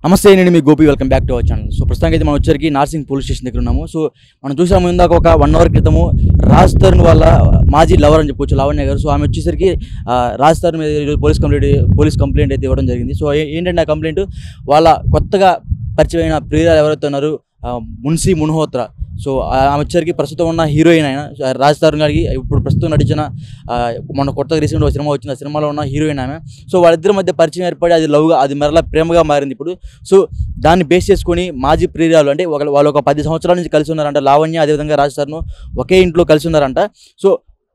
నమస్తే నేను మీ Gopi welcome back to our channel. So ప్రస్తుతానికి అయితే మనం వచ్చరికి నార్సింగ్ పోలీస్ స్టేషన్ దగ్గర ఉన్నాము. సో మనం చూసాము ఇందాక ఒక 1 అవర్ క్రితము రాజ్ తరుణ్ వాళ్ళ మాజీ లవర్ అని చెప్పొచ్చు లావణ్య గారు. సో ఆమె వచ్చేసరికి రాజ్ తరుణ్ మీద పోలీస్ కంప్లైంట్ అయితే ఇవ్వడం జరిగింది. సో ఏంటంటే ఆ కంప్లైంట్ వాళ్ళ కొత్తగా పరిచయమైన ప్రియురాలు ఎవరైతే ఉన్నారో మున్సీ మున్హోత్రా. సో ఆమె వచ్చరికి ప్రస్తుతం ఉన్న హీరోయిన్ అయిన రాజ్ తరుణ్ గారికి ఇప్పుడు ప్రస్తుతం నటించిన మొన్న కొత్తగా రీసెంట్గా ఒక సినిమా వచ్చింది, ఆ సినిమాలో ఉన్న హీరోయిన్ ఆమె. సో వాళ్ళిద్దరి మధ్య పరిచయం ఏర్పడి అది లవ్గా అది మరలా ప్రేమగా మారింది ఇప్పుడు. సో దాన్ని బేస్ చేసుకొని మాజీ ప్రియురాలు అంటే వాళ్ళు ఒక 10 సంవత్సరాల నుంచి కలిసి ఉన్నారంట. లావణ్య అదేవిధంగా రాజ్ తరుణ్ ఒకే ఇంట్లో కలిసి ఉన్నారంట. సో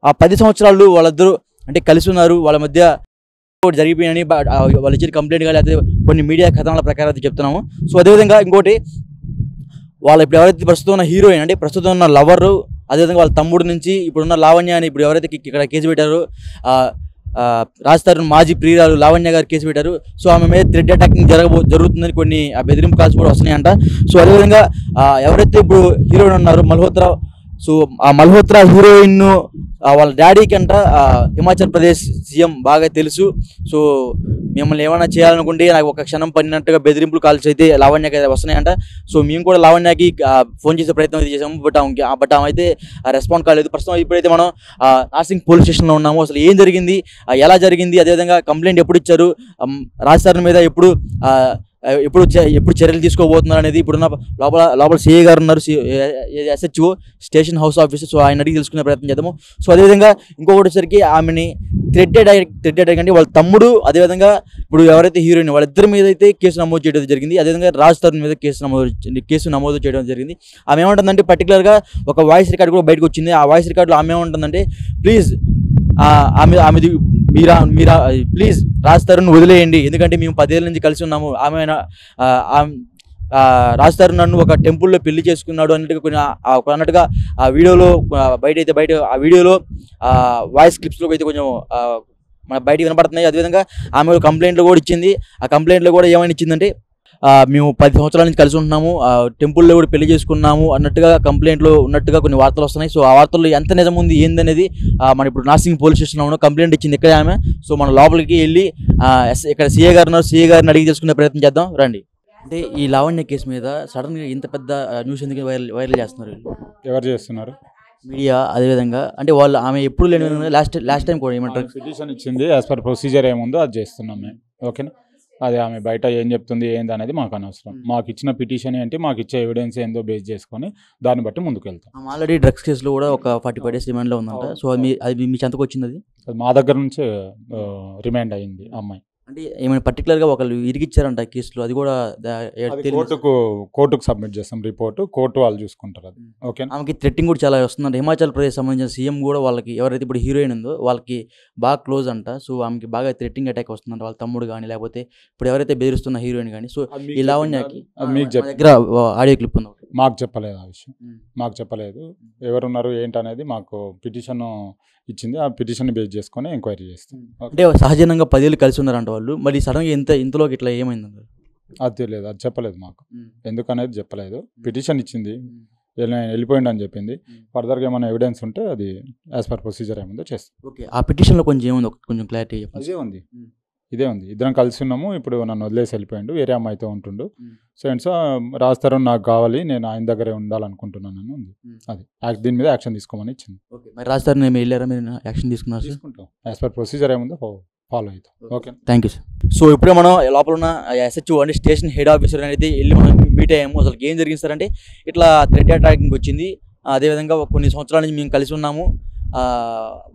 ఆ 10 సంవత్సరాలు వాళ్ళిద్దరూ అంటే కలిసి ఉన్నారు, వాళ్ళ మధ్య జరిగిపోయినని వాళ్ళు ఇచ్చిన కంప్లైంట్ కానీ అయితే కొన్ని మీడియా కథనాల ప్రకారం అయితే చెప్తున్నాము. సో అదేవిధంగా ఇంకోటి వాళ్ళు ఇప్పుడు ఎవరైతే ప్రస్తుతం ఉన్న హీరోయిన్ అంటే ప్రస్తుతం ఉన్న లవరు అదేవిధంగా వాళ్ళ తమ్ముడు నుంచి ఇప్పుడున్న లావణ్య అని ఇప్పుడు ఎవరైతే ఇక్కడ కేసు పెట్టారో రాజ్ తరుణ్ మాజీ ప్రియురాలు లావణ్య గారు కేసు పెట్టారు. సో ఆమె మీద థ్రెడ్ అటాకింగ్ జరుగుతుందని కొన్ని బెదిరింపు కాల్స్ కూడా వస్తున్నాయంట. సో అదేవిధంగా ఎవరైతే ఇప్పుడు హీరోయిన్ ఉన్నారో మల్హోత్రా, సో ఆ మల్హోత్రా హీరోయిన్ వాళ్ళ డాడీకి అంట హిమాచల్ ప్రదేశ్ సీఎం బాగా తెలుసు. సో మిమ్మల్ని ఏమైనా చేయాలనుకుంటే నాకు ఒక క్షణం పడినట్టుగా బెదిరింపులు కాల్స్ అయితే లావణ్యకి వస్తున్నాయంట. సో మేము కూడా లావణ్యకి ఫోన్ చేసే ప్రయత్నం అయితే చేసాము, బట్ ఆమె అయితే రెస్పాండ్ కాలేదు. ప్రస్తుతం ఇప్పుడైతే మనం నార్సింగ్ పోలీస్ స్టేషన్లో ఉన్నాము. అసలు ఏం జరిగింది, ఎలా జరిగింది, అదేవిధంగా కంప్లైంట్ ఎప్పుడు ఇచ్చారు, రాజ్ తరుణ్ మీద ఎప్పుడు చర్యలు తీసుకోబోతున్నారు అనేది ఇప్పుడున్న లోపల సిఐ గారు ఉన్నారు, SHO station house officer. So ఆయన అడిగి తెలుసుకునే ప్రయత్నం చేద్దాము. సో అదేవిధంగా ఇంకొకటి వచ్చరికి ఆమెని థ్రెడ్ అటాక్ అంటే వాళ్ళ తమ్ముడు అదేవిధంగా ఇప్పుడు ఎవరైతే హీరోయిన్ వాళ్ళిద్దరి మీద అయితే కేసు నమోదు చేయడం జరిగింది. అదేవిధంగా రాజ్ తరుణ్ మీద కేసు నమోదు చేయడం జరిగింది. ఆమె ఏమంటుందంటే పర్టికులర్గా ఒక వాయిస్ రికార్డు కూడా బయటకు వచ్చింది. ఆ వాయిస్ రికార్డులో ఆమె ఏమంటుందంటే ప్లీజ్ ఆమెది మీరా ప్లీజ్ రాజ్ తరుణ్ వదిలేయండి, ఎందుకంటే మేము 10 ఏళ్ళ నుంచి కలిసి ఉన్నాము. రాజ్ తరుణ్ నన్ను ఒక టెంపుల్లో పెళ్లి చేసుకున్నాడు అన్నట్టుగా ఆ వీడియోలో బయట ఆ వీడియోలో వాయిస్ క్లిప్స్లో అయితే కొంచెం మన బయటికి వినపడుతున్నాయి. అదేవిధంగా ఆమె కంప్లైంట్లు కూడా ఇచ్చింది. ఆ కంప్లైంట్లో కూడా ఏమైనా ఇచ్చిందంటే మేము 10 సంవత్సరాల నుంచి కలిసి ఉంటున్నాము, టెంపుల్లో కూడా పెళ్లి చేసుకున్నాము అన్నట్టుగా కంప్లైంట్లో ఉన్నట్టుగా కొన్ని వార్తలు వస్తున్నాయి. సో ఆ వార్తల్లో ఎంత నిజం ఉంది ఏందనేది మనం ఇప్పుడు నార్సింగ్ పోలీస్ స్టేషన్లో ఉన్నాం. కంప్లైంట్ ఇచ్చింది ఇక్కడే ఆమె. సో మన లోపలికి వెళ్ళి ఇక్కడ సిఐ గారిని అడిగి తెలుసుకునే ప్రయత్నం చేద్దాం రండి. అంటే ఈ లావణ్య కేసు మీద సడన్గా ఇంత పెద్ద న్యూస్ ఎందుకు వైరల్ చేస్తున్నారు? ఎవరు చేస్తున్నారు? మీడియా. అదేవిధంగా అంటే వాళ్ళు ఆమె ఎప్పుడు లేని లాస్ట్ టైం కూడా ఏమంటారు పిటిషన్ ఇచ్చింది, యాజ్ పర్ ప్రొసీజర్ ఏముందో అది చేస్తున్నాం మేము. ఓకేనా, అది ఆమె బయట ఏం చెప్తుంది ఏంది అనేది మాకు అనవసరం. మాకు ఇచ్చిన పిటిషన్ ఏంటి, మాకు ఇచ్చే ఎవిడెన్స్ ఏందో బేస్ చేసుకొని దాన్ని బట్టి ముందుకు వెళ్తాం. ఆల్రెడీ డ్రగ్స్ కేసులో కూడా ఒక 45 days రిమాండ్లో ఉందంట. సో అది మీ చెంతకు వచ్చింది? అది మా దగ్గర నుంచే రిమాండ్ అయ్యింది అమ్మాయి. అంటే ఏమైనా పర్టికులర్గా ఒకళ్ళు ఇరిగిచ్చారంట కేసులో, అది కూడా కోర్టుకు సబ్మిట్ చేస్తాం రిపోర్ట్, కోర్టు వాళ్ళు చూసుకుంటారు అది. ఓకే, ఆమెకి థ్రెట్టింగ్ కూడా చాలా వస్తుందంట. హిమాచల్ ప్రదేశ్ సంబంధించిన సీఎం కూడా వాళ్ళకి ఎవరైతే ఇప్పుడు హీరోయిన్ ఉందో వాళ్ళకి బాగా క్లోజ్ అంట. సో ఆమెకి బాగా థ్రెట్టింగ్ అటాక్ వస్తుందంట, వాళ్ళ తమ్ముడు కానీ లేకపోతే ఇప్పుడు ఎవరైతే బెదిరిస్తున్న హీరోయిన్ కానీ. సో ఈ లావణ్యకి దగ్గర ఆడియో క్లిప్ ఉంది. మాకు చెప్పలేదు ఆ విషయం, మాకు చెప్పలేదు ఎవరున్నారు ఏంటనేది. మాకు పిటిషన్ ఇచ్చింది, ఆ పిటిషన్ బేస్ చేసుకొని ఎంక్వైరీ చేస్తాం. అంటే సహజంగా 10 ఏళ్ళు కలిసి ఉన్నారంట వాళ్ళు, మరి సడన్గా ఇంతలోకి ఇట్లా ఏమైంది? అది తెలియదు, అది చెప్పలేదు మాకు, ఎందుకనేది చెప్పలేదు. పిటిషన్ ఇచ్చింది, వెళ్ళిపోయింది అని చెప్పింది. ఫర్దర్గా ఏమైనా ఎవిడెన్స్ ఉంటే అది యాజ్ పర్ ప్రొసీజర్ ఏముందో చేస్తాం. ఓకే, ఆ పిటిషన్లో కొంచెం ఏముంది కొంచెం క్లారిటీ చెప్పండి. ఇదే ఉంది, ఇద్దరం కలిసి ఉన్నాము, ఇప్పుడు నన్ను వదిలేసి వెళ్ళిపోయిండు, వేరే అమ్మాయితో ఉంటుండు. సో రాజ్ తరుణ్ నాకు కావాలి, నేను ఆయన దగ్గరే ఉండాలనుకుంటున్నాను ఉంది. అది దీని మీద యాక్షన్ తీసుకోమని ఇచ్చింది. మరి రాజ్ తరుణ్ మేము వెళ్ళారా, మీరు యాక్షన్ తీసుకుంటాం యాజ్ పర్ ప్రొసీజర్ ఏముందో ఫాలో అవుతాం. Okay, thank you sir. So ఇప్పుడే మనం లోపల ఉన్న SHO అంటే స్టేషన్ హెడ్ ఆఫీసర్ అనేది వెళ్ళి మనం మీట్ అయ్యాము. అసలు ఏం జరిగింది సార్ అంటే ఇట్లా థ్రెడ్ అటాకింగ్ వచ్చింది, అదేవిధంగా కొన్ని సంవత్సరాల నుంచి మేము కలిసి ఉన్నాము,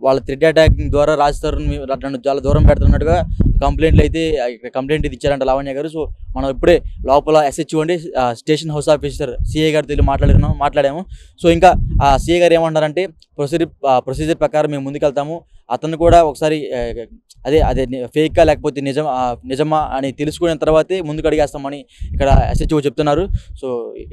వాళ్ళ థ్రెడ్ అటాకింగ్ ద్వారా రాజ్ తరుణ్ నన్ను చాలా దూరం పెడుతున్నట్టుగా కంప్లైంట్లు అయితే కంప్లైంట్ ఇది ఇచ్చారంట లావణ్య గారు. సో మనం ఇప్పుడే లోపల SHO అంటే స్టేషన్ హౌస్ ఆఫీసర్ సిఐ గారితో వెళ్ళి మాట్లాడాము. సో ఇంకా సిఐ గారు ఏమంటారంటే ప్రొసీజర్ ప్రకారం మేము ముందుకెళ్తాము, అతను కూడా ఒకసారి అదే ఫేకా లేకపోతే నిజమా అని తెలుసుకున్న తర్వాతే ముందుకు అడిగేస్తామని ఇక్కడ SHO చెప్తున్నారు. సో